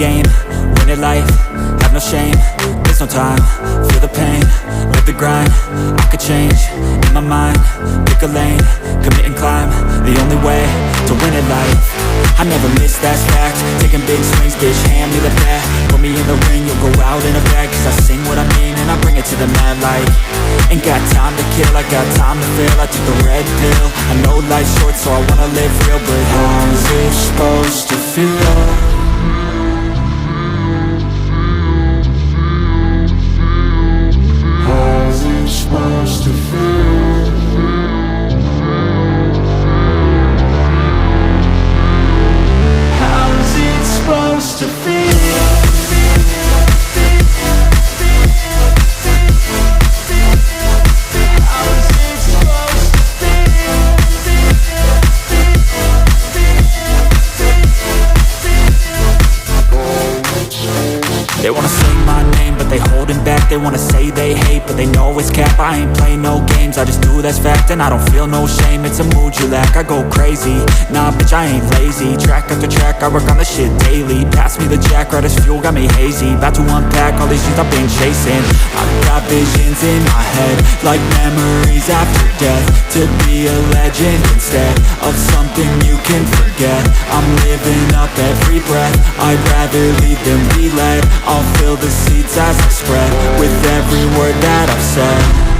game, win at life, have no shame. There's no time, feel the pain, live the grind. I could change, in my mind, pick a lane, commit and climb, the only way to win at life. I never miss, that's fact. Taking big swings, bitch, hand me the bat. Put me in the ring, you'll go out in a bag. Cause I sing what I mean and I bring it to the mad light. Ain't got time to kill, I got time to feel. I took the red pill, I know life's short so I wanna live real. But how's it supposed to feel? How's it supposed to feel? How's it supposed to feel? They wanna sing my name, but they holding back. They wanna say they hate, but they know it's cap. I ain't play no games, I just do that's fact. And I don't feel no shame, it's a mood you lack. I go crazy, nah bitch I ain't lazy. Track after track, I work on this shit daily. Pass me the jack, right as fuel, got me hazy. About to unpack all these things I've been chasing. I've got visions in my head, like memories after death. To be a legend instead of something you can forget. I'm living up every breath, I'd rather lead than be led. I'll fill the seats as I spread with every word that I've said.